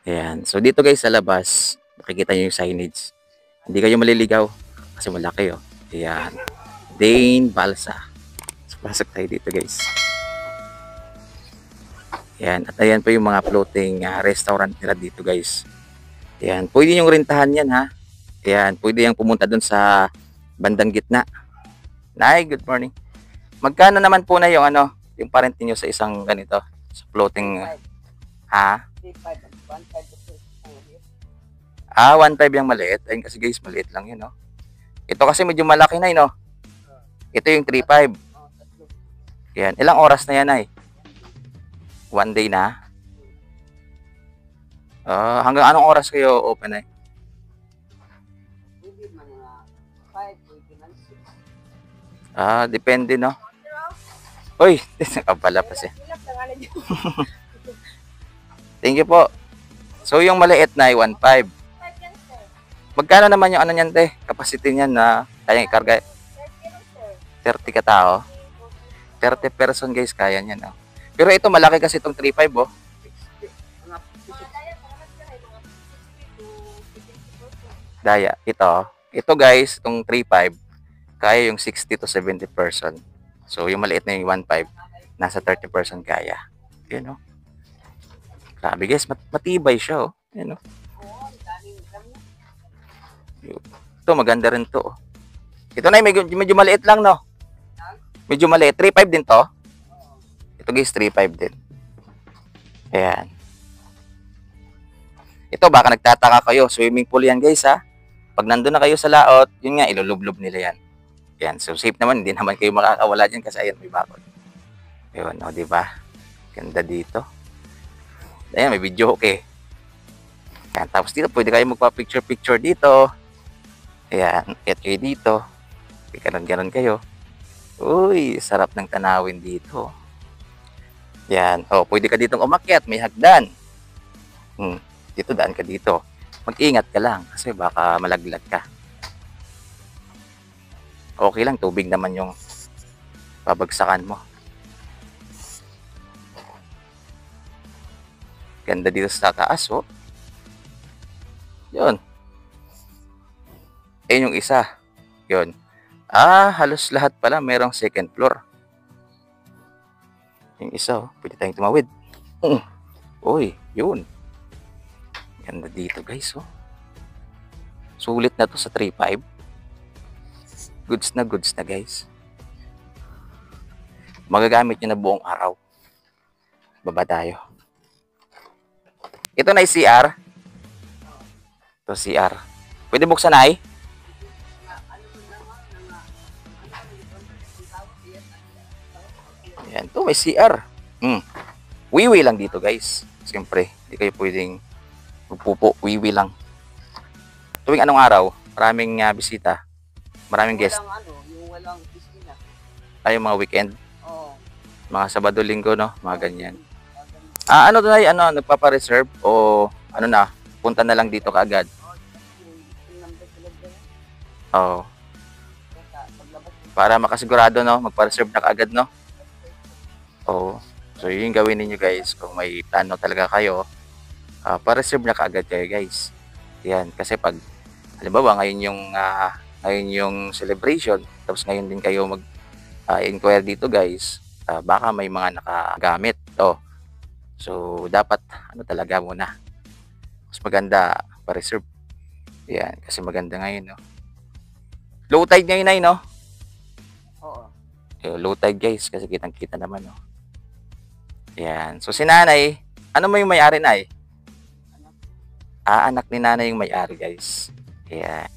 Ayan. So, dito guys sa labas, makikita nyo yung signage. Hindi kayo maliligaw kasi malaki oh. Ayan. Dane Balsa. So, pasok tayo dito guys. Ayan. At ayan po yung mga floating restaurant nila dito guys. Ayan. Pwede yung rentahan yan ha. Ayan. Pwede yung pumunta dun sa bandang gitna. Nay, good morning. Magkano naman po na yung ano, yung parent niyo sa isang ganito, sa floating, ha? 1.5 yung maliit. Ayun kasi guys, maliit lang yun, no? Ito kasi medyo malaki na, no? Ito yung 3.5. Yan. Ilang oras na yan, ay? 1 day na? Hanggang anong oras kayo open, ay? Depende, no? Uy, nakapala pa siya. Thank you po. So, yung maliit na ay 1.5. Magkano naman yung ano niyan, te? Capacity niyan na kayang ikarga? 30 ka tao? 30 person, guys, kaya niyan, no? Pero ito, malaki kasi itong 3.5, oh. Daya, ito. Ito, guys, itong 3.5, kaya yung 60 to 70 person. So, yung maliit na yung 1.5, nasa 30 person kaya. Yun, no? Grabe, guys, matibay siya, oh. Yun, no? Ito, maganda rin to, oh. Ito na, medyo maliit lang, no? Medyo maliit. 3.5 din to. Ito, guys, 3.5 din. Ayan. Ito, baka nagtataka kayo. Swimming pool yan, guys, ha? Pag nandun na kayo sa laot, yun nga, ilulublob nila yan. Yan. So, safe naman. Hindi naman kayo makakawala dyan kasi ayan, may bakod. Ayun, o, diba? Ganda dito. Ayan, may video, okay. Ayan, tapos dito, pwede kayo magpa-picture-picture dito. Ayan, get kayo dito. Ganon-ganon kayo. Uy, sarap ng tanawin dito. Yan. O, pwede ka ditong umakyat. May hagdan. Dito, daan ka dito. Mag-ingat ka lang kasi baka malaglag ka. Okay lang, tubig naman yung babagsakan mo. Ganda dito sa taas, oh. Yun. Ayun yung isa. Yun. Halos lahat pala merong second floor. Yung isa, oh. Pwede tayong tumawid. Uy, yun. Ganda dito, guys, oh. Sulit na to sa 3.5. Goods na, guys. Magagamit nyo na buong araw. Baba tayo. Ito na yung CR. Ito CR. Pwede buksan na, ay? Yan, ito may CR. Wiwi lang dito, guys. Siyempre, hindi kayo pwedeng magpupo. Wiwi lang. Tuwing anong araw, maraming bisita. Maraming guest. Yung walang piscina. Yung mga weekend. Oo. Mga Sabado, Linggo, no? Mga ganyan. Ano to na, nagpapa-reserve o ano na, punta na lang dito kaagad? Oo. Para makasigurado, no? Magpa-reserve na kaagad, no? Oo. So, yun yung gawin niyo guys. Kung may plano talaga kayo, pa-reserve na kaagad kayo, guys. Yan. Kasi pag, halimbawa, ngayon yung celebration, tapos ngayon din kayo mag-inquire dito, guys, baka may mga nakagamit. So, dapat, talaga muna. Mas maganda, pa-reserve. Yan. Kasi maganda ngayon, no? Low tide ngayon, ay, no? Oo. Low tide, guys, kasi kitang-kita naman, no? Yan. So, si nanay, ano mo yung may-ari, nay? Anak ni nanay yung may-ari, guys. Yan.